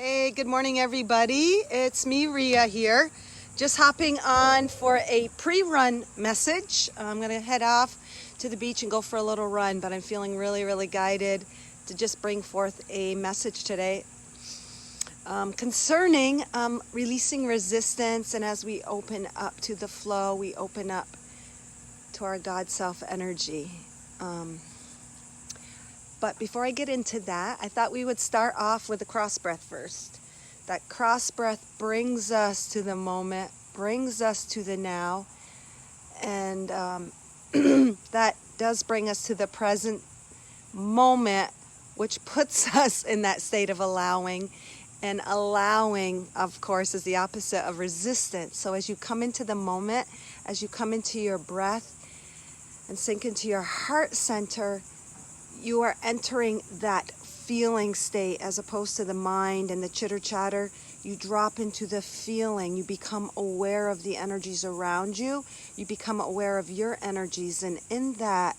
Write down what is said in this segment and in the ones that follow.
Hey, good morning everybody. It's me, Ria, here. Just hopping on for a pre-run message. I'm going to head off to the beach and go for a little run, but I'm feeling really guided to just bring forth a message today concerning releasing resistance. And as we open up to the flow, we open up to our God self energy. But before I get into that, I thought we would start off with a cross breath first. That cross breath brings us to the moment, brings us to the now, and that does bring us to the present moment, which puts us in that state of allowing. And allowing, of course, is the opposite of resistance. So as you come into the moment, as you come into your breath and sink into your heart center, you are entering that feeling state as opposed to the mind and the chitter chatter. You drop into the feeling. You become aware of the energies around you. You become aware of your energies. And in that,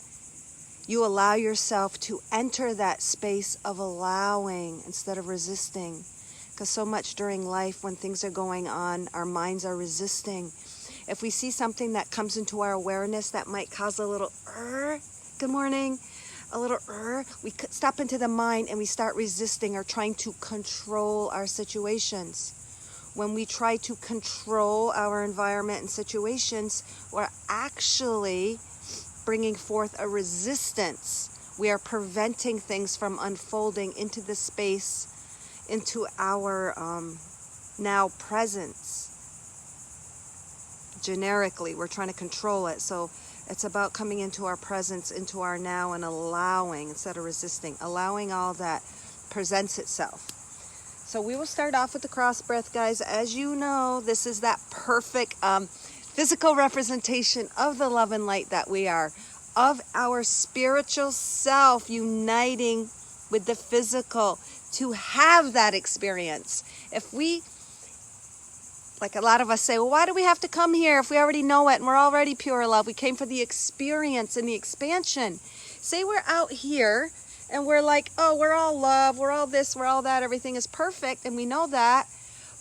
you allow yourself to enter that space of allowing instead of resisting. Because so much during life when things are going on, our minds are resisting. If we see something that comes into our awareness that might cause a little good morning, a little we step into the mind and we start resisting or trying to control our situations. When we try to control our environment and situations, we're actually bringing forth a resistance. We are preventing things from unfolding into the space, into our now presence. Generically, we're trying to control it. So it's about coming into our presence, into our now, and allowing instead of resisting, allowing all that presents itself. So we will start off with the cross breath, guys. As you know, this is that perfect physical representation of the love and light that we are, of our spiritual self uniting with the physical to have that experience. If we, like a lot of us say, well, why do we have to come here if we already know it and we're already pure love? We came for the experience and the expansion. Say we're out here and we're like, oh, we're all love, we're all this, we're all that, everything is perfect, and we know that,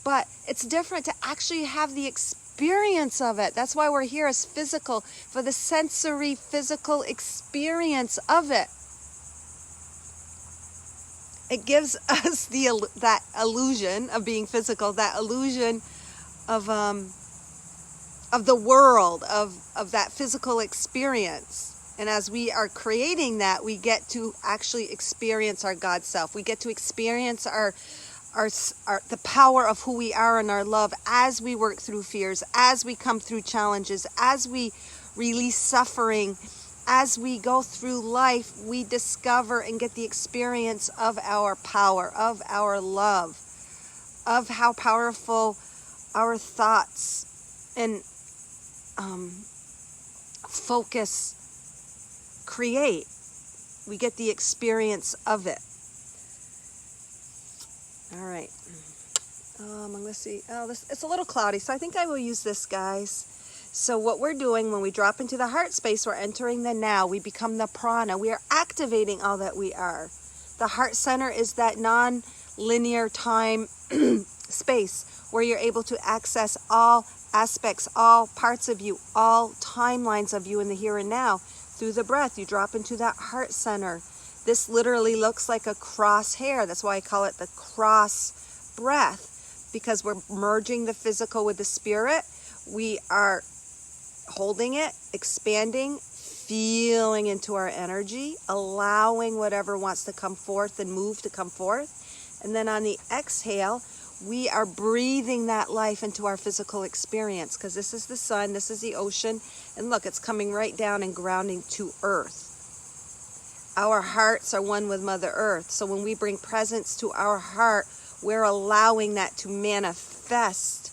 but it's different to actually have the experience of it. That's why we're here as physical, for the sensory physical experience of it. It gives us that illusion of being physical, that illusion of the world, of that physical experience. And as we are creating that, we get to actually experience our God self. We get to experience our the power of who we are and our love as we work through fears, as we come through challenges, as we release suffering, as we go through life. We discover and get the experience of our power, of our love, of how powerful our thoughts and focus create. We get the experience of it. All right. Let's see. It's a little cloudy, so I think I will use this, guys. So what we're doing when we drop into the heart space, we're entering the now. We become the prana. We are activating all that we are. The heart center is that non-linear time space where you're able to access all aspects, all parts of you, all timelines of you in the here and now through the breath. You drop into that heart center. This literally looks like a crosshair. That's why I call it the cross breath, because we're merging the physical with the spirit. We are holding it, expanding, feeling into our energy, allowing whatever wants to come forth and move to come forth. And then on the exhale, we are breathing that life into our physical experience, because this is the sun, this is the ocean, and look, it's coming right down and grounding to earth. Our hearts are one with Mother Earth. So when we bring presence to our heart, we're allowing that to manifest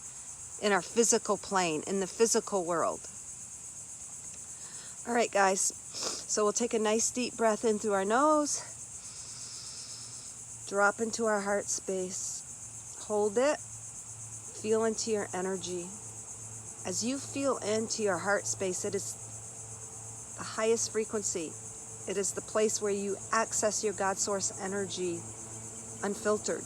in our physical plane, in the physical world. All right, guys. So we'll take a nice deep breath in through our nose. Drop into our heart space. Hold it. Feel into your energy. As you feel into your heart space, it is the highest frequency. It is the place where you access your God source energy unfiltered.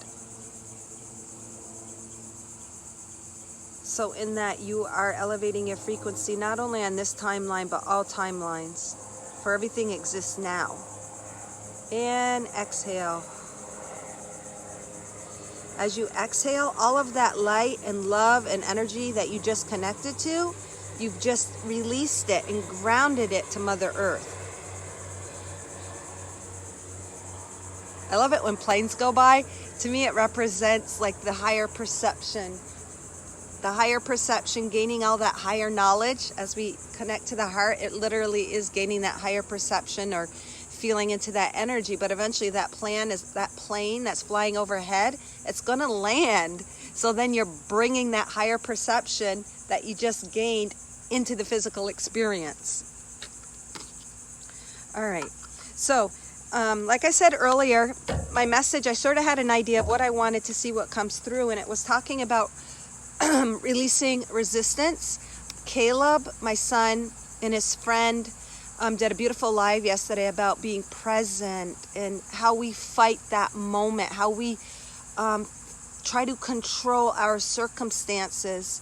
So in that, you are elevating your frequency, not only on this timeline, but all timelines. For everything exists now. And exhale. As you exhale, all of that light and love and energy that you just connected to, you've just released it and grounded it to Mother Earth. I love it when planes go by. To me, it represents like the higher perception. The higher perception, gaining all that higher knowledge. As we connect to the heart, it literally is gaining that higher perception or feeling into that energy. But eventually that plane that's flying overhead, it's going to land. So then you're bringing that higher perception that you just gained into the physical experience. All right. So, like I said earlier, my message, I sort of had an idea of what I wanted to see what comes through, and it was talking about releasing resistance. Caleb, my son, and his friend did a beautiful live yesterday about being present and how we fight that moment, how we try to control our circumstances.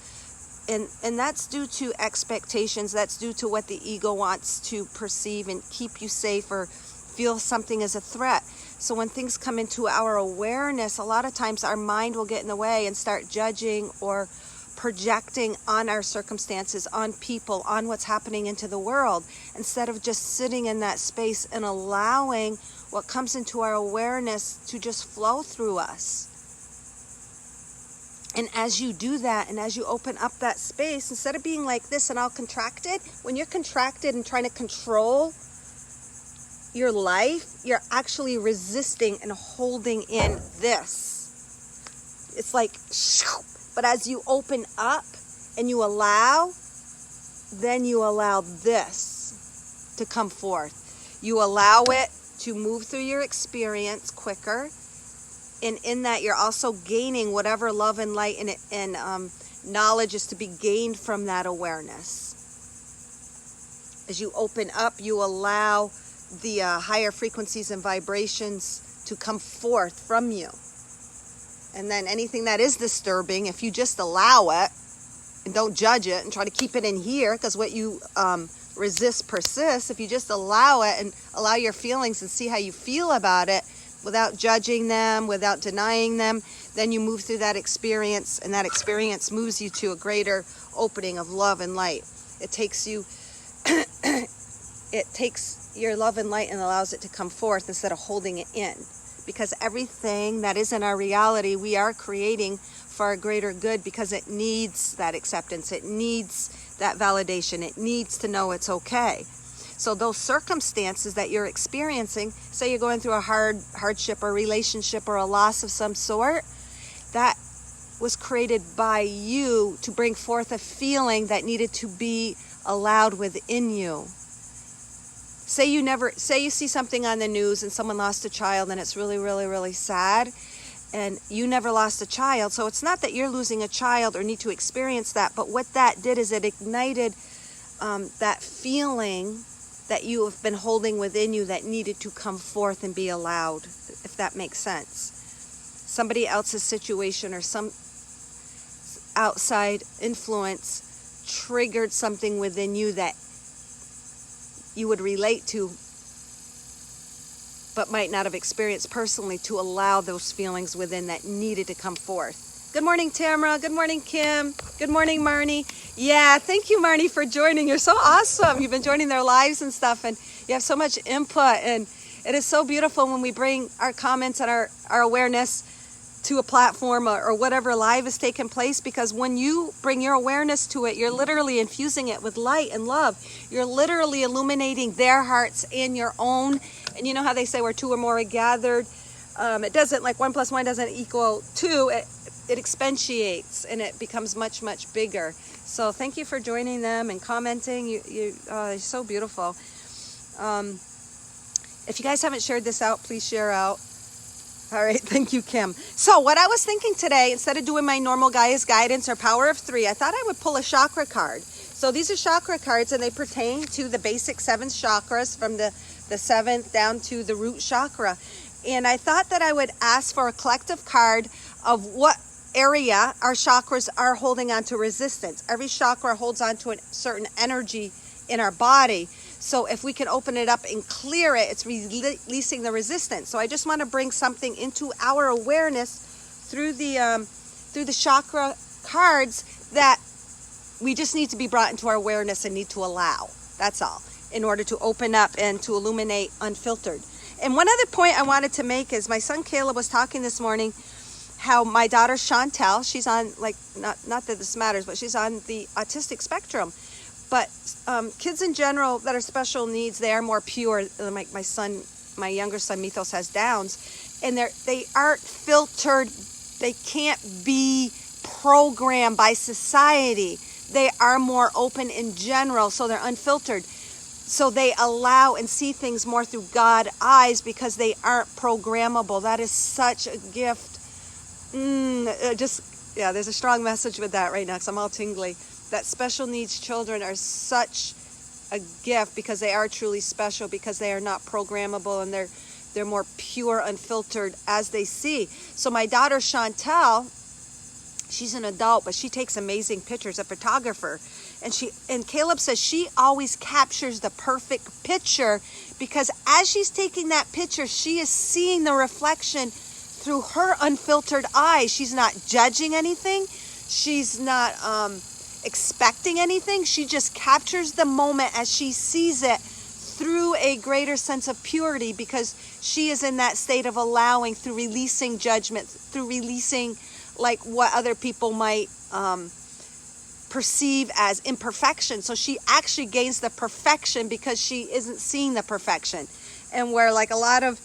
And that's due to expectations. That's due to what the ego wants to perceive and keep you safe or feel something as a threat. So when things come into our awareness, a lot of times our mind will get in the way and start judging or projecting on our circumstances, on people, on what's happening into the world, instead of just sitting in that space and allowing what comes into our awareness to just flow through us. And as you do that, and as you open up that space, instead of being like this and all contracted, when you're contracted and trying to control your life, you're actually resisting and holding in this. It's like, but as you open up and you allow, then you allow this to come forth. You allow it to move through your experience quicker. And in that, you're also gaining whatever love and light and knowledge is to be gained from that awareness. As you open up, you allow the higher frequencies and vibrations to come forth from you. And then anything that is disturbing, if you just allow it and don't judge it and try to keep it in here, because what you resist persists, if you just allow it and allow your feelings and see how you feel about it without judging them, without denying them, then you move through that experience, and that experience moves you to a greater opening of love and light. It takes you it takes your love and light and allows it to come forth instead of holding it in. Because everything that is in our reality, we are creating for our greater good, because it needs that acceptance. It needs that validation. It needs to know it's okay. So those circumstances that you're experiencing, say you're going through a hardship or relationship or a loss of some sort, that was created by you to bring forth a feeling that needed to be allowed within you. Say you see something on the news and someone lost a child and it's really, really, really sad, and you never lost a child. So it's not that you're losing a child or need to experience that, but what that did is it ignited that feeling that you have been holding within you that needed to come forth and be allowed, if that makes sense. Somebody else's situation or some outside influence triggered something within you that you would relate to, but might not have experienced personally, to allow those feelings within that needed to come forth. Good morning, Tamara. Good morning, Kim. Good morning, Marnie. Yeah, thank you, Marnie, for joining. You're so awesome. You've been joining their lives and stuff, and you have so much input, and it is so beautiful when we bring our comments and our awareness to a platform or whatever live is taking place, because when you bring your awareness to it, you're literally infusing it with light and love. You're literally illuminating their hearts and your own. And you know how they say where two or more are gathered, it doesn't, like 1 + 1 doesn't equal 2. It exponentiates and it becomes much, much bigger. So thank you for joining them and commenting. You're so beautiful. If you guys haven't shared this out, please share out. All right, thank you, Kim. So what I was thinking today, instead of doing my normal Gaia's Guidance or Power of 3, I thought I would pull a chakra card. So these are chakra cards, and they pertain to the basic 7 chakras, from the 7th down to the root chakra. And I thought that I would ask for a collective card of what area, our chakras are holding on to resistance. Every chakra holds on to a certain energy in our body. So if we can open it up and clear it, it's releasing the resistance. So I just want to bring something into our awareness through the chakra cards that we just need to be brought into our awareness and need to allow. That's all, in order to open up and to illuminate unfiltered. And one other point I wanted to make is my son Caleb was talking this morning how my daughter Chantel, she's on, like, not that this matters, but she's on the autistic spectrum. But kids in general that are special needs, they are more pure. My younger son Mythos has Downs, and they aren't filtered. They can't be programmed by society. They are more open in general, so they're unfiltered. So they allow and see things more through God eyes because they aren't programmable. That is such a gift. There's a strong message with that right now because I'm all tingly. That special needs children are such a gift because they are truly special, because they are not programmable, and they're more pure, unfiltered as they see. So my daughter Chantel, she's an adult, but she takes amazing pictures, a photographer. And Caleb says she always captures the perfect picture because as she's taking that picture, she is seeing the reflection through her unfiltered eyes. She's not judging anything. She's not expecting anything. She just captures the moment as she sees it through a greater sense of purity because she is in that state of allowing, through releasing judgment, through releasing like what other people might perceive as imperfection. So she actually gains the perfection because she isn't seeing the perfection. And where like a lot of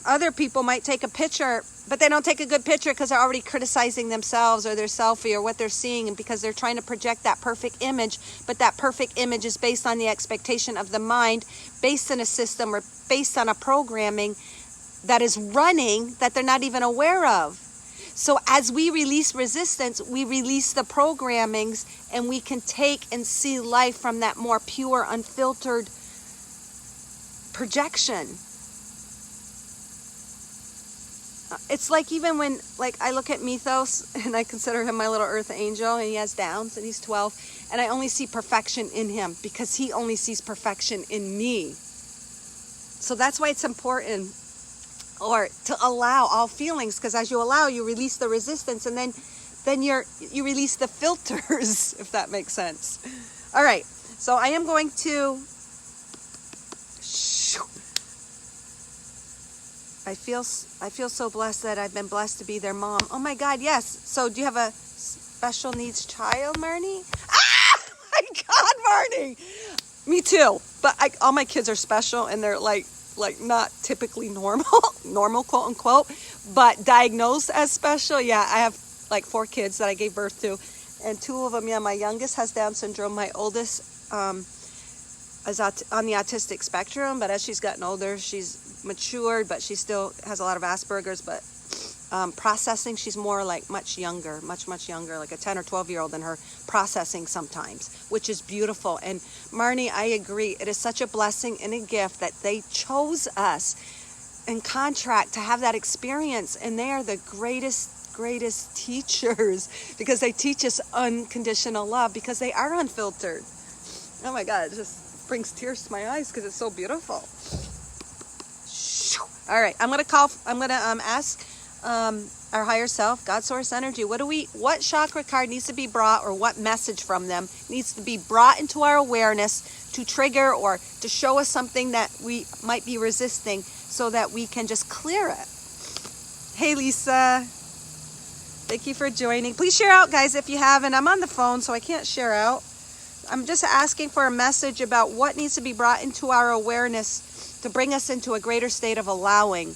other people might take a picture, but they don't take a good picture because they're already criticizing themselves or their selfie or what they're seeing, and because they're trying to project that perfect image, but that perfect image is based on the expectation of the mind, based in a system or based on a programming that is running that they're not even aware of. So as we release resistance, we release the programmings, and we can take and see life from that more pure, unfiltered projection. It's like even when, like, I look at Mythos and I consider him my little earth angel, and he has Downs and he's 12, and I only see perfection in him because he only sees perfection in me. So that's why it's important, or to allow all feelings, because as you allow, you release the resistance, and then you release the filters, if that makes sense. All right, so I am going to. I feel so blessed that I've been blessed to be their mom. Oh my God, yes. So do you have a special needs child, Marnie? Ah, my God, Marnie. Me too. But all my kids are special, and they're like not typically normal, quote unquote, but diagnosed as special. Yeah, I have like 4 kids that I gave birth to, and 2 of them, my youngest has Down syndrome. My oldest is on the autistic spectrum, but as she's gotten older, she's matured, but she still has a lot of Asperger's, but processing, she's more like much younger, like a 10 or 12-year-old in her processing sometimes, which is beautiful. And Marnie, I agree. It is such a blessing and a gift that they chose us in contract to have that experience. And they are the greatest teachers because they teach us unconditional love because they are unfiltered. Oh my God, it just brings tears to my eyes because it's so beautiful. All right, I'm gonna ask our higher self, God Source Energy, what chakra card needs to be brought, or what message from them needs to be brought into our awareness to trigger or to show us something that we might be resisting, so that we can just clear it. Hey Lisa, thank you for joining. Please share out, guys, if you haven't. I'm on the phone, so I can't share out. I'm just asking for a message about what needs to be brought into our awareness to bring us into a greater state of allowing,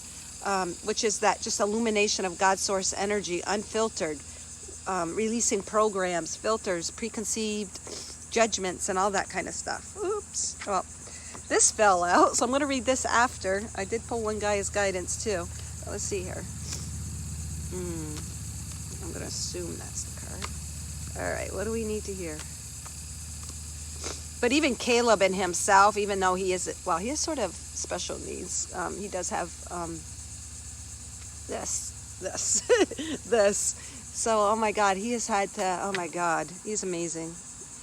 which is that just illumination of God's source energy, unfiltered, releasing programs, filters, preconceived judgments, and all that kind of stuff. Oops. Well, this fell out, so I'm going to read this after. I did pull one guy as guidance too. Let's see here. I'm going to assume that's the card. All right, what do we need to hear? But even Caleb in himself, even though he is sort of special needs, he does have this. So, oh my God, he has had to, oh my God, he's amazing.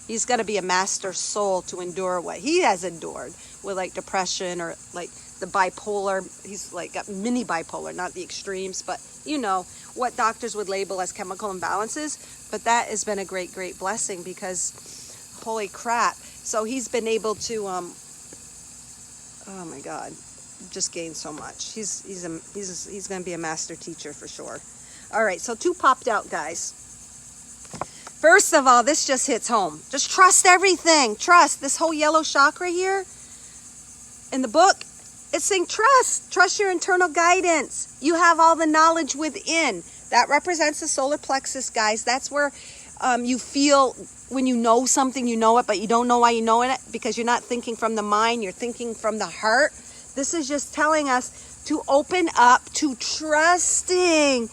He's got to be a master soul to endure what he has endured with like depression or like the bipolar. He's like got mini bipolar, not the extremes, but you know, what doctors would label as chemical imbalances. But that has been a great, great blessing because holy crap. So he's been able to, oh my God, just gain so much. He's going to be a master teacher for sure. All right, so 2 popped out, guys. First of all, this just hits home. Just trust everything. Trust. This whole yellow chakra here in the book, it's saying trust. Trust your internal guidance. You have all the knowledge within. That represents the solar plexus, guys. That's where you feel when you know something, you know it, but you don't know why you know it because you're not thinking from the mind. You're thinking from the heart. This is just telling us to open up to trusting.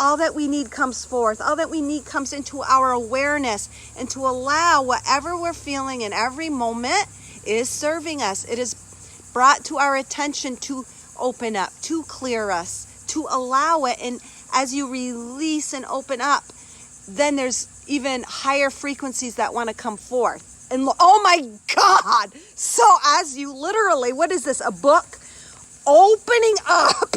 All that we need comes forth. All that we need comes into our awareness, and to allow whatever we're feeling in every moment is serving us. It is brought to our attention to open up, to clear us, to allow it. And as you release and open up, then there's even higher frequencies that want to come forth. And oh my God. So as you literally, what is this? A book? Opening up,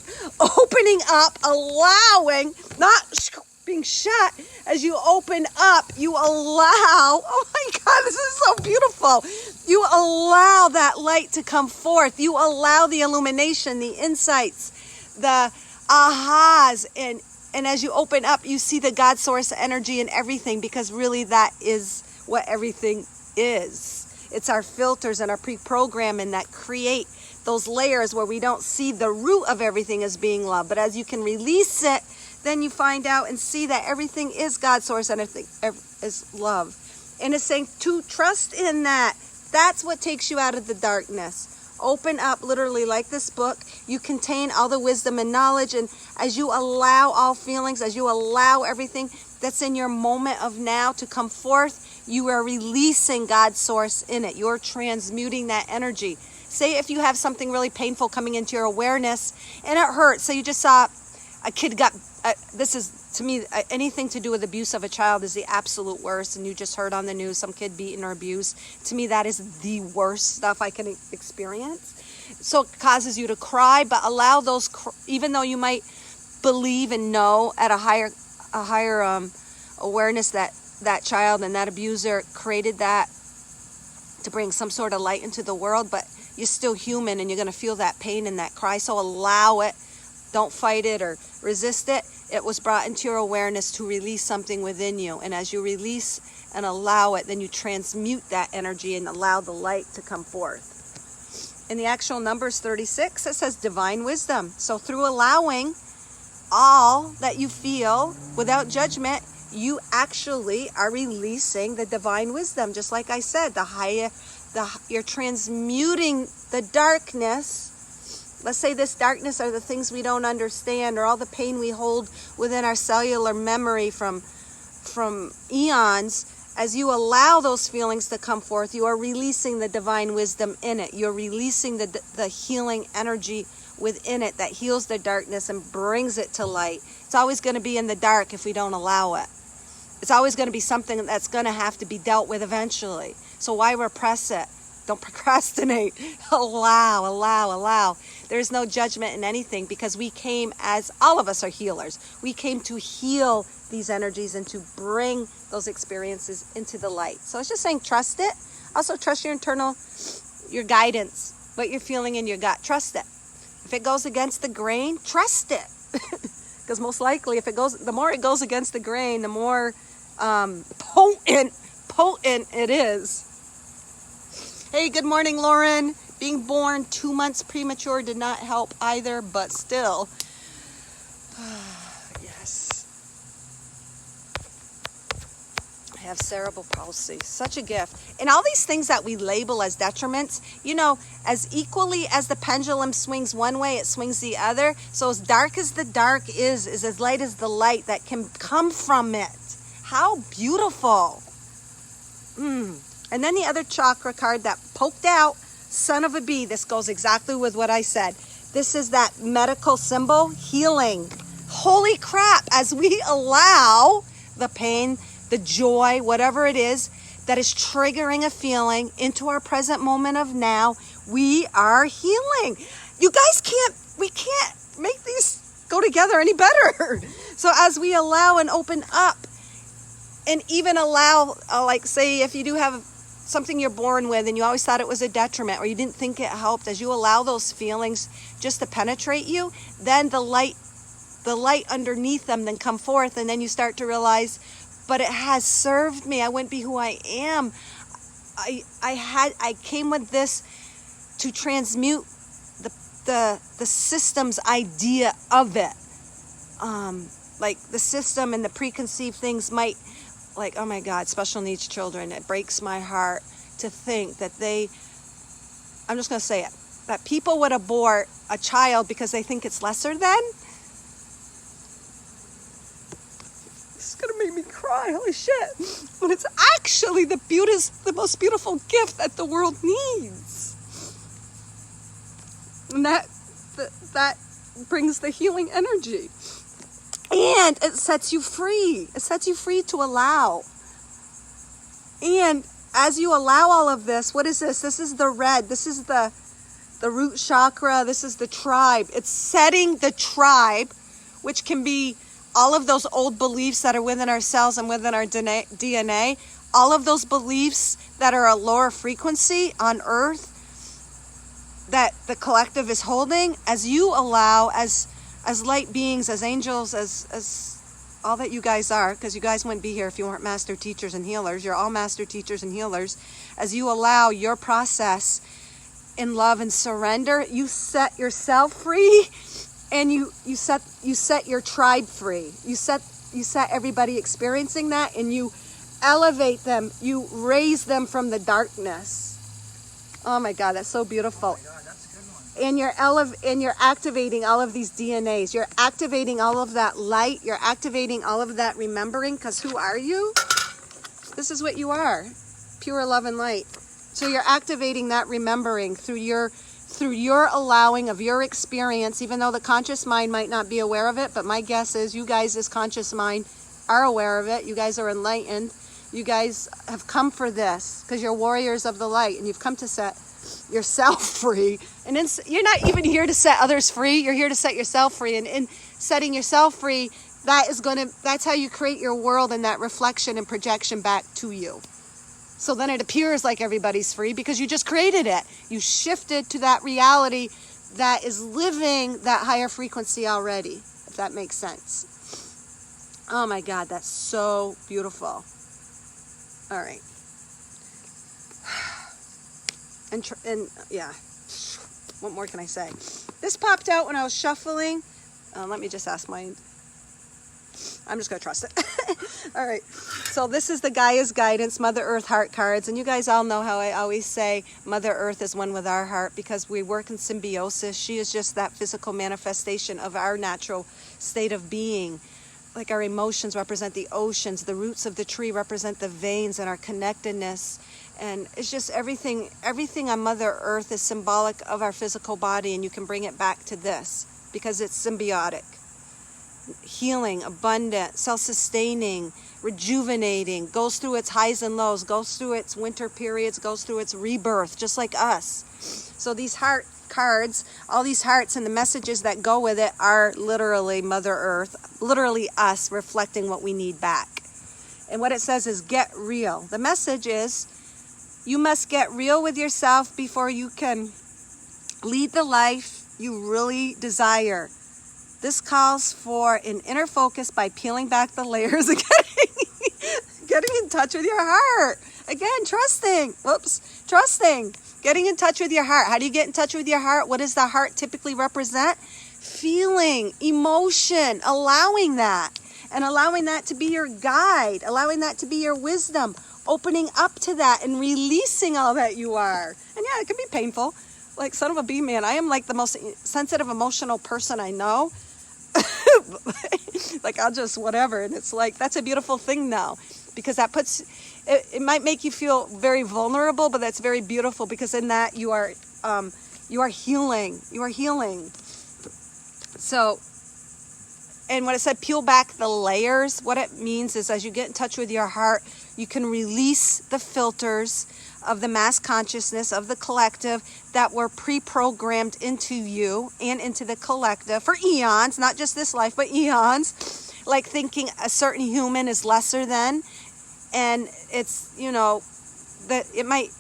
allowing, not being shut. As you open up, you allow, oh my God, this is so beautiful. You allow that light to come forth. You allow the illumination, the insights, the ahas, and as you open up, you see the God source energy in everything, because really that is what everything is. It's our filters and our pre-programming that create those layers where we don't see the root of everything as being love. But as you can release it, then you find out and see that everything is God's source and everything is love. And it's saying to trust in that. That's what takes you out of the darkness. Open up, literally, like this book. You contain all the wisdom and knowledge. And as you allow all feelings, as you allow everything that's in your moment of now to come forth, you are releasing God's source in it. You're transmuting that energy. Say if you have something really painful coming into your awareness and it hurts. So you just saw a kid got, this is, to me, anything to do with abuse of a child is the absolute worst. And you just heard on the news some kid beaten or abused. To me, that is the worst stuff I can experience. So it causes you to cry, but allow those, even though you might believe and know at a higher awareness that that child and that abuser created that to bring some sort of light into the world, but you're still human and you're going to feel that pain and that cry. So allow it. Don't fight it or resist it. It was brought into your awareness to release something within you. And as you release and allow it, then you transmute that energy and allow the light to come forth. In the actual numbers 36, it says divine wisdom. So through allowing all that you feel without judgment, you actually are releasing the divine wisdom. Just like I said, you're transmuting the darkness. Let's say this darkness are the things we don't understand, or all the pain we hold within our cellular memory from eons. As you allow those feelings to come forth, you are releasing the divine wisdom in it. You're releasing the healing energy within it that heals the darkness and brings it to light. It's always going to be in the dark if we don't allow it. It's always going to be something that's going to have to be dealt with eventually. So why repress it? Don't procrastinate. Allow. There's no judgment in anything, because we came as, all of us are healers. We came to heal these energies and to bring those experiences into the light. So it's just saying trust it. Also trust your internal, your guidance, what you're feeling in your gut. Trust it. If it goes against the grain, trust it. Because most likely the more it goes against the grain, the more potent it is. Hey, good morning, Lauren. Being born 2 months premature did not help either, but still. Yes. I have cerebral palsy. Such a gift. And all these things that we label as detriments, as equally as the pendulum swings one way, it swings the other. So as dark as the dark is as light as the light that can come from it. How beautiful. And then the other chakra card that poked out, son of a bee. This goes exactly with what I said. This is that medical symbol, healing. Holy crap, as we allow the pain, the joy, whatever it is that is triggering a feeling into our present moment of now, we are healing. You guys we can't make these go together any better. So as we allow and open up, and even allow, like say if you do have something you're born with and you always thought it was a detriment or you didn't think it helped, as you allow those feelings just to penetrate you, then the light underneath them then come forth, and then you start to realize, but it has served me. I wouldn't be who I am. I came with this to transmute the system's idea of it. Like the system and the preconceived things might, like, oh my God, special needs children. It breaks my heart to think that I'm just going to say it, that people would abort a child because they think it's lesser than. It's going to make me cry, holy shit. When it's actually the most beautiful gift that the world needs. And that brings the healing energy. And it sets you free. It sets you free to allow. And as you allow all of this, what is this? This is the red. This is the root chakra. This is the tribe. It's setting the tribe, which can be all of those old beliefs that are within our cells and within our DNA. All of those beliefs that are a lower frequency on earth that the collective is holding, as you allow, as light beings, as angels, as all that you guys are, because you guys wouldn't be here if you weren't master teachers and healers. You're all master teachers and healers. As you allow your process in love and surrender, you set yourself free, and you set your tribe free. You set everybody experiencing that, and you elevate them. You raise them from the darkness. Oh my God, that's so beautiful. And you're activating all of these DNAs. You're activating all of that light. You're activating all of that remembering, because who are you? This is what you are, pure love and light. So you're activating that remembering through your allowing of your experience, even though the conscious mind might not be aware of it. But my guess is you guys as conscious mind are aware of it. You guys are enlightened. You guys have come for this because you're warriors of the light, and you've come to set yourself free. And you're not even here to set others free. You're here to set yourself free. And in setting yourself free, that's how you create your world, and that reflection and projection back to you. So then it appears like everybody's free because you just created it. You shifted to that reality that is living that higher frequency already, if that makes sense. Oh my God, that's so beautiful. All right. And yeah, what more can I say? This popped out when I was shuffling. Let me just ask mine. I'm just going to trust it. All right. So this is the Gaia's Guidance, Mother Earth Heart cards. And you guys all know how I always say Mother Earth is one with our heart, because we work in symbiosis. She is just that physical manifestation of our natural state of being. Like our emotions represent the oceans. The roots of the tree represent the veins and our connectedness. And it's just everything on Mother Earth is symbolic of our physical body, and you can bring it back to this because it's symbiotic. Healing, abundant, self-sustaining, rejuvenating, goes through its highs and lows, goes through its winter periods, goes through its rebirth, just like us. So these heart cards, all these hearts and the messages that go with it are literally Mother Earth, literally us reflecting what we need back. And what it says is get real. The message is you must get real with yourself before you can lead the life you really desire. This calls for an inner focus by peeling back the layers and getting in touch with your heart. Again, trusting. Getting in touch with your heart. How do you get in touch with your heart? What does the heart typically represent? Feeling, emotion, allowing that. And allowing that to be your guide. Allowing that to be your wisdom. Opening up to that and releasing all that you are. And yeah, it can be painful. Like son of a bee man, I am like the most sensitive, emotional person I know. Like I'll just whatever. And it's like, that's a beautiful thing now. Because that puts, it might make you feel very vulnerable, but that's very beautiful, because in that you are healing. You are healing. So And when it said peel back the layers, what it means is as you get in touch with your heart, you can release the filters of the mass consciousness, of the collective that were pre-programmed into you and into the collective for eons, not just this life, but eons, like thinking a certain human is lesser than. And it's, you know, that it might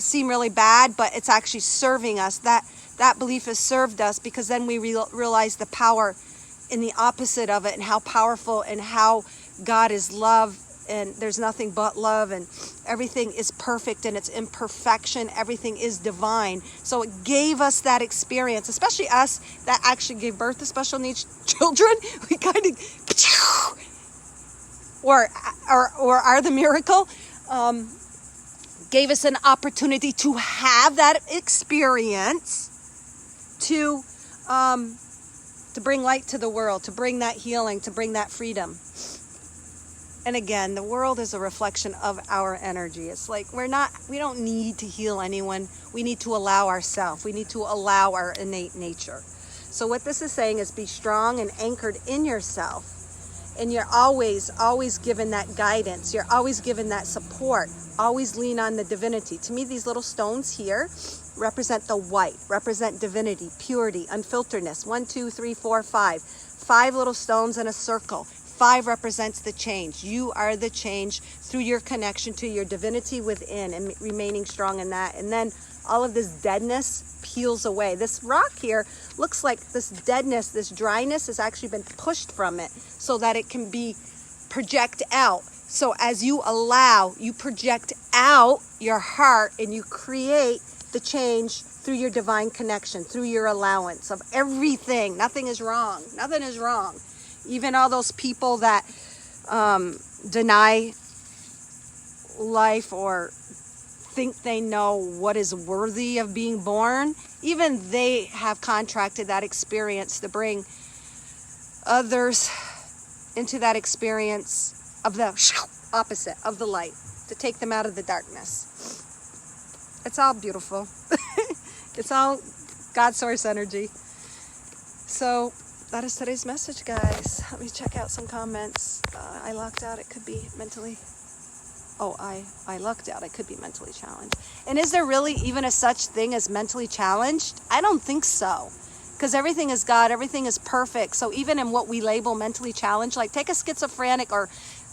seem really bad, but it's actually serving us. That belief has served us, because then we realize the power in the opposite of it, and how powerful, and how God is love, and there's nothing but love, and everything is perfect in its imperfection. Everything is divine. So it gave us that experience, especially us that actually gave birth to special needs children. We kind of, or are the miracle, gave us an opportunity to have that experience, to bring light to the world, to bring that healing, to bring that freedom. And again, the world is a reflection of our energy. It's like we don't need to heal anyone. We need to allow ourselves. We need to allow our innate nature. So what this is saying is be strong and anchored in yourself. And you're always given that guidance. You're always given that support. Always lean on the divinity. To me, these little stones here represent the white, represent divinity, purity, unfilteredness. 1, 2, 3, 4, 5. 5 little stones in a circle. 5 represents the change. You are the change through your connection to your divinity within and remaining strong in that. And then all of this deadness peels away. This rock here looks like this deadness, this dryness has actually been pushed from it so that it can be project out. So as you allow, you project out your heart and you create the change through your divine connection, through your allowance of everything. Nothing is wrong. Nothing is wrong. Even all those people that deny life or think they know what is worthy of being born, even they have contracted that experience to bring others into that experience of the opposite of the light, to take them out of the darkness. It's all beautiful. It's all God source energy. So that is today's message, guys. Let me check out some comments. I lucked out. It could be mentally. Oh, I lucked out. I could be mentally challenged. And is there really even a such thing as mentally challenged? I don't think so. Because everything is God. Everything is perfect. So even in what we label mentally challenged, like take a schizophrenic or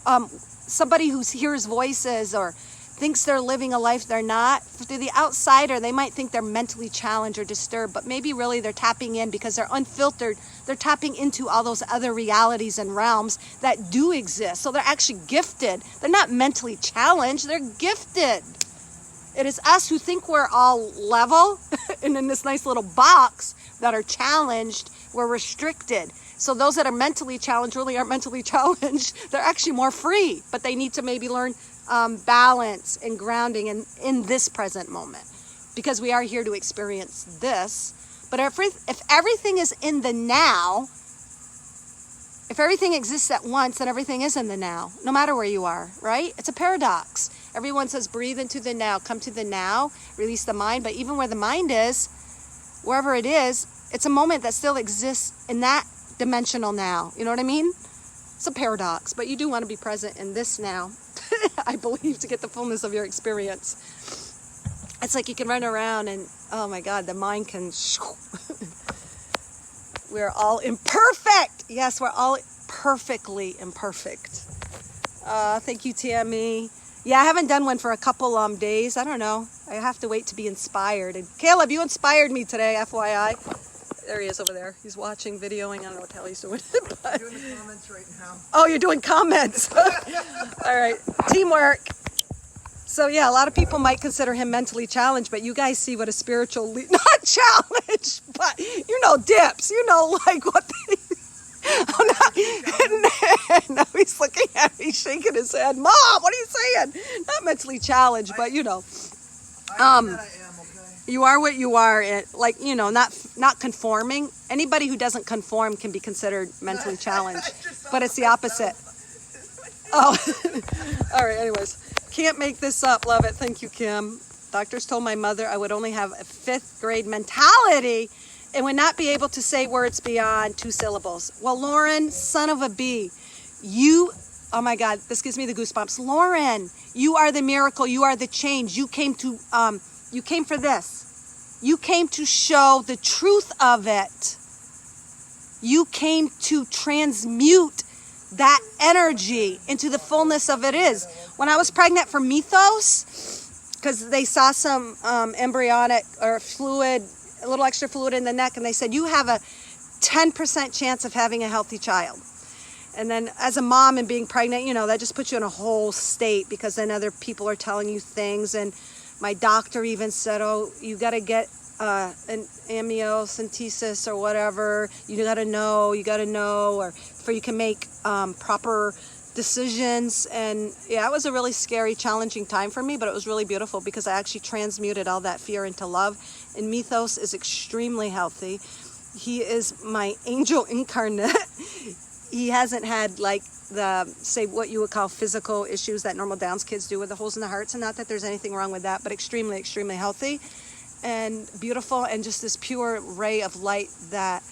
somebody who hears voices or thinks they're living a life they're not. To the outsider, they might think they're mentally challenged or disturbed, but maybe really they're tapping in because they're unfiltered. They're tapping into all those other realities and realms that do exist. So they're actually gifted. They're not mentally challenged. They're gifted. It is us who think we're all level and in this nice little box that are challenged. We're restricted. So those that are mentally challenged really aren't mentally challenged. They're actually more free, but they need to maybe learn balance and grounding in this present moment, because we are here to experience this. But if everything is in the now, if everything exists at once, then everything is in the now, no matter where you are, right? It's a paradox. Everyone says breathe into the now, come to the now, release the mind. But even where the mind is, wherever it is, it's a moment that still exists in that dimensional now. You know what I mean? It's a paradox, but you do want to be present in this now. I believe, to get the fullness of your experience. It's like you can run around and, oh my God, the mind can... We're all imperfect. Yes, we're all perfectly imperfect. Thank you, Tammy. Yeah, I haven't done one for a couple days. I don't know. I have to wait to be inspired. And Caleb, you inspired me today, FYI. There he is over there. He's watching, videoing. I don't know what the hell he's doing. I'm doing the comments right now. Oh, you're doing comments. All right. Teamwork. So, yeah, a lot of people might consider him mentally challenged, but you guys see what a spiritual not challenged, but, dips. Like what they... Oh, no. No, he's looking at me, shaking his head. Mom, what are you saying? Not mentally challenged, but, I am, okay? You are what you are, not conforming. Anybody who doesn't conform can be considered mentally challenged, but it's the opposite. Oh, all right, anyways. Can't make this up. Love it. Thank you, Kim. Doctors told my mother I would only have a 5th grade mentality and would not be able to say words beyond 2 syllables. Well, Lauren, son of a bee, you, oh my God, this gives me the goosebumps. Lauren, you are the miracle. You are the change. You came for this. You came to show the truth of it. You came to transmute that energy into the fullness of it is. When I was pregnant for Mythos, because they saw some embryonic or fluid, a little extra fluid in the neck, and they said, you have a 10% chance of having a healthy child. And then as a mom and being pregnant, you know, that just puts you in a whole state, because then other people are telling you things. And my doctor even said, oh, you got to get an amniocentesis or whatever. You got to know, or before you can make proper decisions. And yeah, it was a really scary, challenging time for me, but it was really beautiful because I actually transmuted all that fear into love. And Mythos is extremely healthy. He is my angel incarnate. He hasn't had like the, say, what you would call physical issues that normal Downs kids do with the holes in the hearts, and not that there's anything wrong with that, but extremely, extremely healthy and beautiful, and just this pure ray of light that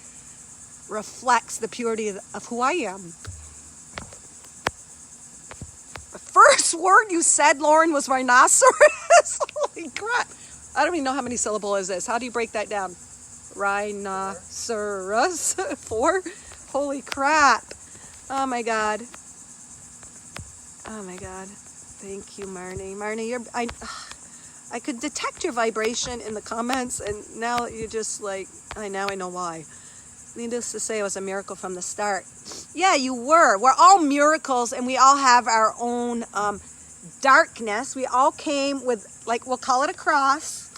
reflects the purity of who I am. The first word you said, Lauren, was rhinoceros. Holy crap. I don't even know how many syllables is this. How do you break that down? Rhinoceros. 4? Holy crap. Oh my God. Oh my God. Thank you, Marnie. Marnie, I could detect your vibration in the comments, and now you just like, I know why. Needless to say, it was a miracle from the start. Yeah, you were. We're all miracles, and we all have our own darkness. We all came with, like, we'll call it a cross.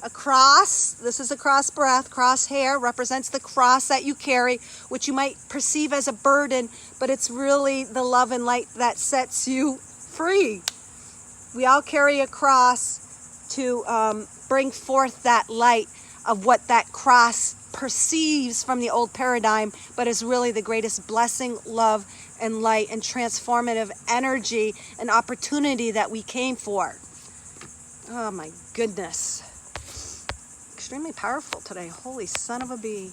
A cross. This is a cross breath. Cross hair represents the cross that you carry, which you might perceive as a burden, but it's really the love and light that sets you free. We all carry a cross to bring forth that light of what that cross perceives from the old paradigm, but is really the greatest blessing, love, and light, and transformative energy and opportunity that we came for. Oh my goodness. Extremely powerful today. Holy son of a bee.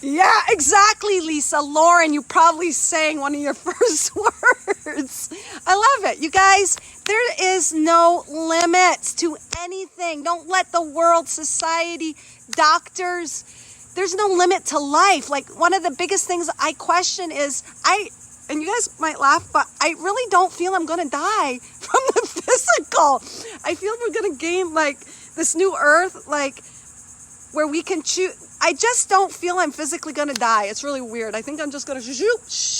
Yeah, exactly, Lisa. Lauren, you probably sang one of your first words. I love it. You guys, there is no limits to anything. Don't let the world, society, doctors, there's no limit to life. Like, one of the biggest things I question is, and you guys might laugh, but I really don't feel I'm going to die from the physical. I feel we're going to gain, like, this new earth, like, where we can choose. I just don't feel I'm physically going to die. It's really weird. I think I'm just going to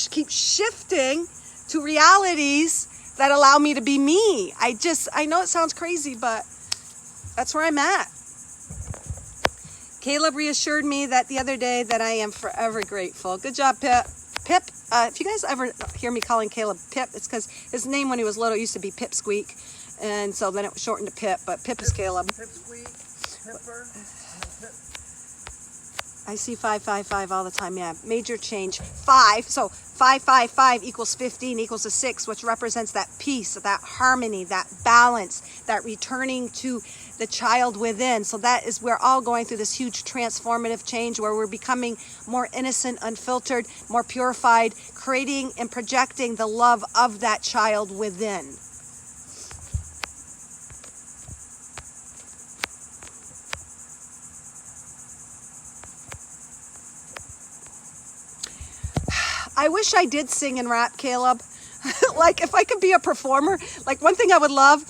keep shifting to realities that allow me to be me. I know it sounds crazy, but that's where I'm at. Caleb reassured me that the other day that I am forever grateful. Good job, Pip. Pip, if you guys ever hear me calling Caleb Pip, it's because his name when he was little used to be Pipsqueak, and so then it was shortened to Pip, but Pip is Caleb. Pipsqueak, Pipper, Pip. I see 555 all the time. Yeah, major change. 5. So 555 equals 15 equals a 6, which represents that peace, that harmony, that balance, that returning to the child within. So that is, we're all going through this huge transformative change where we're becoming more innocent, unfiltered, more purified, creating and projecting the love of that child within. I wish I did sing and rap, Caleb. Like, if I could be a performer, like, one thing I would love,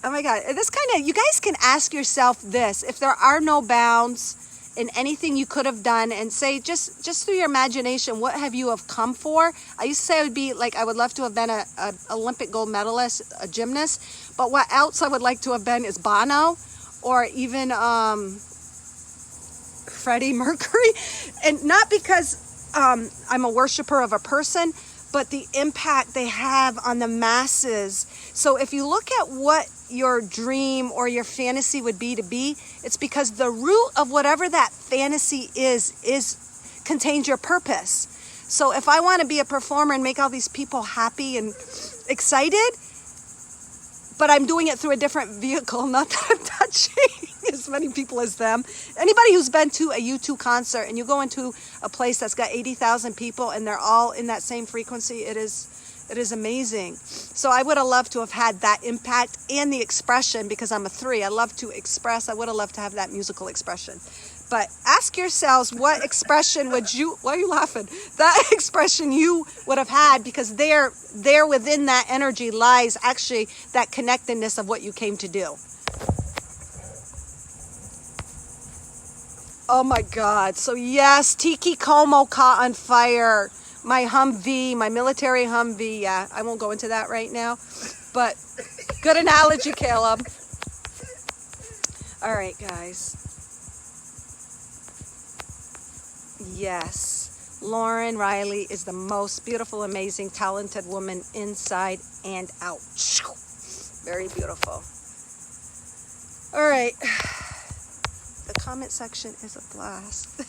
oh my God, this kind of, you guys can ask yourself this, if there are no bounds in anything you could have done, and say, just through your imagination, what have you have come for? I used to say I would be, like, I would love to have been a Olympic gold medalist, a gymnast, but what else I would like to have been is Bono, or even Freddie Mercury, and not because I'm a worshiper of a person, but the impact they have on the masses. So if you look at what your dream or your fantasy would be to be, it's because the root of whatever that fantasy is contains your purpose. So if I want to be a performer and make all these people happy and excited, but I'm doing it through a different vehicle. Not that I'm touching as many people as them. Anybody who's been to a U2 concert and you go into a place that's got 80,000 people and they're all in that same frequency, it is amazing. So I would have loved to have had that impact and the expression, because I'm a 3. I love to express. I would have loved to have that musical expression. But ask yourselves, what expression would you, why are you laughing? That expression you would have had, because there within that energy lies actually that connectedness of what you came to do. Oh my God. So yes, Tiki Como caught on fire. My Humvee, my military Humvee. Yeah, I won't go into that right now. But good analogy, Caleb. All right, guys. Yes, Lauren Riley is the most beautiful, amazing, talented woman inside and out. Very beautiful. All right. The comment section is a blast.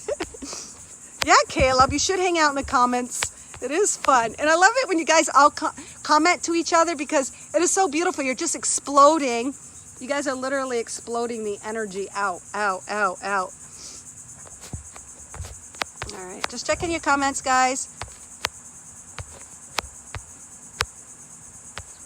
Yeah, Caleb, you should hang out in the comments. It is fun. And I love it when you guys all comment to each other, because it is so beautiful. You're just exploding. You guys are literally exploding the energy out, out, out, out. All right, just checking your comments, guys.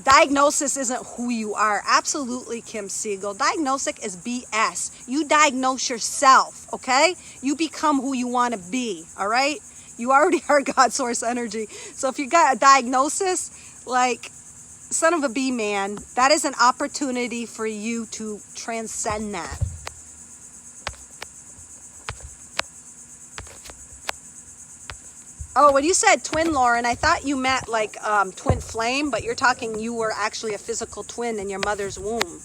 Diagnosis isn't who you are. Absolutely, Kim Siegel. Diagnostic is BS. You diagnose yourself, okay? You become who you want to be, all right? You already are God source energy. So if you got a diagnosis, like son of a bee man, that is an opportunity for you to transcend that. Oh, when you said twin, Lauren, I thought you meant like twin flame, but you're talking you were actually a physical twin in your mother's womb.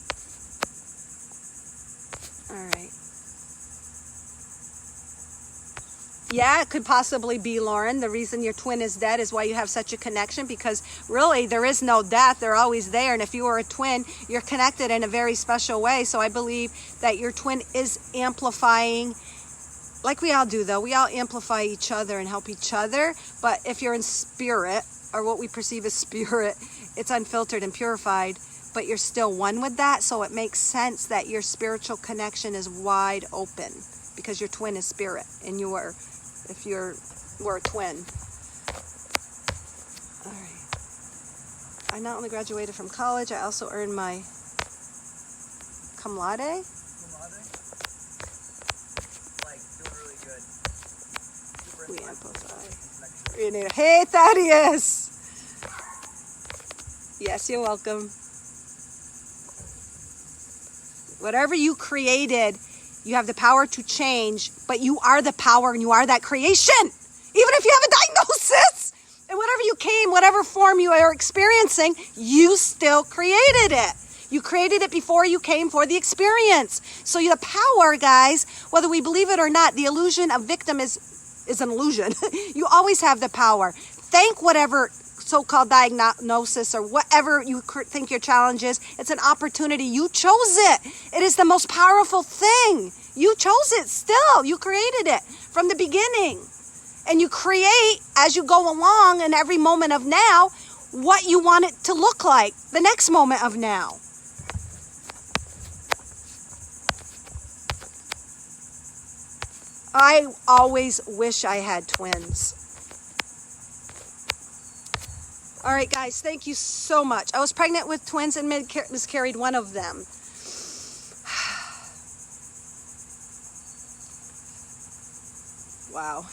All right. Yeah, it could possibly be, Lauren. The reason your twin is dead is why you have such a connection, because really there is no death. They're always there. And if you were a twin, you're connected in a very special way. So I believe that your twin is amplifying. Like we all do, though. We all amplify each other and help each other. But if you're in spirit, or what we perceive as spirit, it's unfiltered and purified, but you're still one with that. So it makes sense that your spiritual connection is wide open, because your twin is spirit, and you are, if we're a twin. All right. I not only graduated from college, I also earned my cum laude. We amplify. Hey, Thaddeus! Yes, you're welcome. Whatever you created, you have the power to change, but you are the power and you are that creation. Even if you have a diagnosis, and whatever you came, whatever form you are experiencing, you still created it. You created it before you came for the experience. So the power, guys, whether we believe it or not, the illusion of victim is an illusion. You always have the power. Thank whatever so-called diagnosis or whatever you think your challenge is. It's an opportunity. You chose it. It is the most powerful thing. You chose it still. You created it from the beginning. And you create as you go along in every moment of now what you want it to look like the next moment of now. I always wish I had twins. All right, guys, thank you so much. I was pregnant with twins and miscarried one of them. Wow.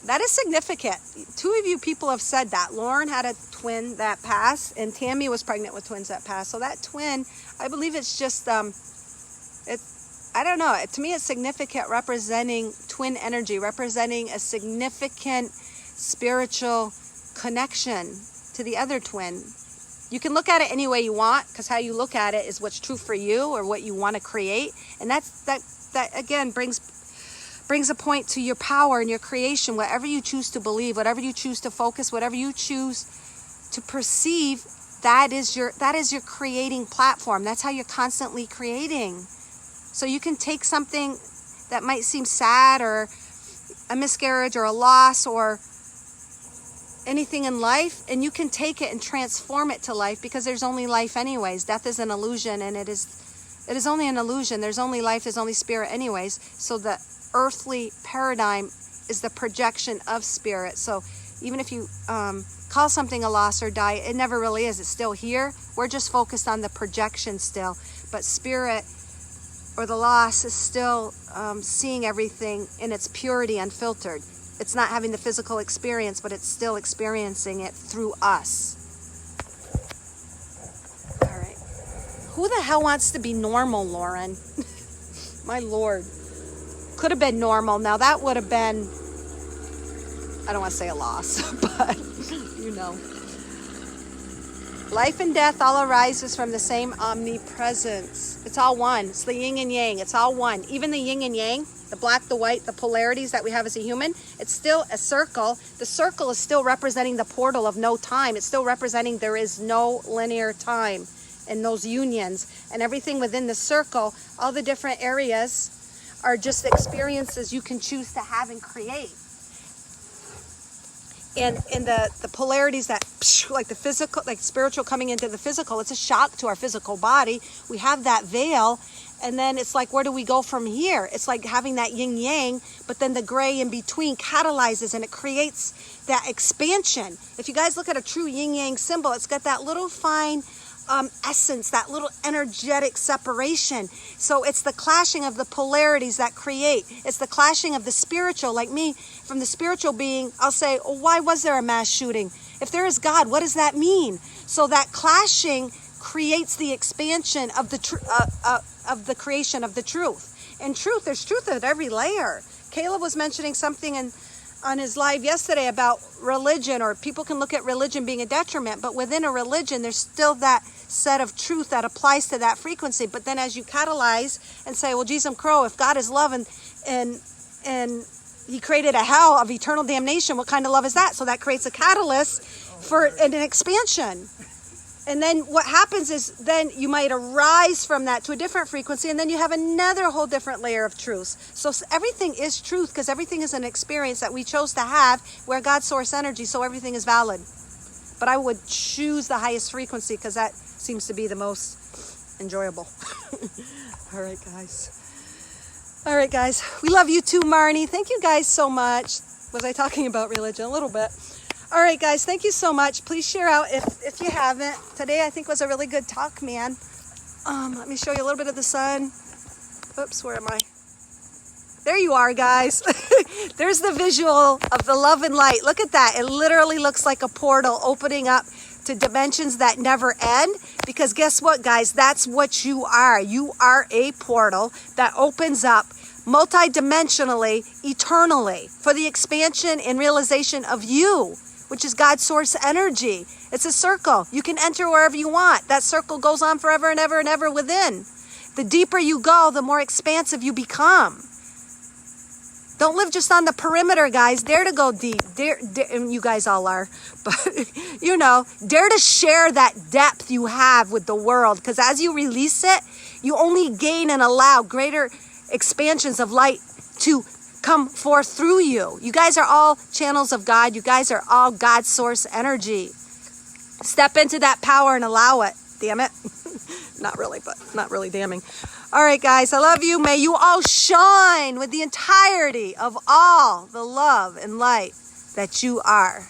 That is significant. 2 of you people have said that. Lauren had a twin that passed, and Tammy was pregnant with twins that passed. So that twin, I believe it's just, I don't know. To me, it's significant, representing twin energy, representing a significant spiritual connection to the other twin. You can look at it any way you want, because how you look at it is what's true for you or what you want to create. And that again brings a point to your power and your creation. Whatever you choose to believe, whatever you choose to focus, whatever you choose to perceive, that is your creating platform. That's how you're constantly creating. So you can take something that might seem sad or a miscarriage or a loss, or anything in life, and you can take it and transform it to life, because there's only life anyways. Death is an illusion, and it is only an illusion. There's only life, there's only spirit anyways. So the earthly paradigm is the projection of spirit. So even if you call something a loss or die, it never really is. It's still here. We're just focused on the projection still. But spirit, or the loss, is still seeing everything in its purity, unfiltered. It's not having the physical experience, but it's still experiencing it through us. All right. Who the hell wants to be normal, Lauren? My Lord. Could have been normal. Now that would have been, I don't want to say a loss, but you know. Life and death all arises from the same omnipresence. It's all one. It's the yin and yang. It's all one. Even the yin and yang, the black, the white, the polarities that we have as a human, it's still a circle. The circle is still representing the portal of no time. It's still representing there is no linear time in those unions. And everything within the circle, all the different areas, are just experiences you can choose to have and create. And the polarities that, like the physical, like spiritual coming into the physical, it's a shock to our physical body. We have that veil, and then it's like, where do we go from here? It's like having that yin yang, but then the gray in between catalyzes, and it creates that expansion. If you guys look at a true yin yang symbol, it's got that little fine essence, that little energetic separation. So it's the clashing of the polarities that create. It's the clashing of the spiritual. Like me, from the spiritual being, I'll say, oh, why was there a mass shooting? If there is God, what does that mean? So that clashing creates the expansion of the the creation of the truth. And truth, there's truth at every layer. Caleb was mentioning something on his live yesterday about religion, or people can look at religion being a detriment, but within a religion there's still that set of truth that applies to that frequency. But then as you catalyze and say, well, geez, I'm crow, if God is love and he created a hell of eternal damnation, what kind of love is that? So that creates a catalyst for an expansion. And then what happens is then you might arise from that to a different frequency, and then you have another whole different layer of truth. So everything is truth, because everything is an experience that we chose to have. We're God's source energy, so everything is valid. But I would choose the highest frequency, because that seems to be the most enjoyable. All right, guys. All right, guys. We love you too, Marnie. Thank you guys so much. Was I talking about religion? A little bit. All right, guys, thank you so much. Please share out if you haven't. Today, I think, was a really good talk, man. Let me show you a little bit of the sun. Oops, where am I? There you are, guys. There's the visual of the love and light. Look at that. It literally looks like a portal opening up to dimensions that never end. Because guess what, guys? That's what you are. You are a portal that opens up multidimensionally, eternally, for the expansion and realization of you, which is God's source energy. It's a circle. You can enter wherever you want. That circle goes on forever and ever and ever within. The deeper you go, the more expansive you become. Don't live just on the perimeter, guys. Dare to go deep. Dare, and you guys all are. But, dare to share that depth you have with the world. Because as you release it, you only gain and allow greater expansions of light to come forth through you. You guys are all channels of God. You guys are all God's source energy. Step into that power and allow it. Damn it. Not really, but not really damning. All right, guys, I love you. May you all shine with the entirety of all the love and light that you are.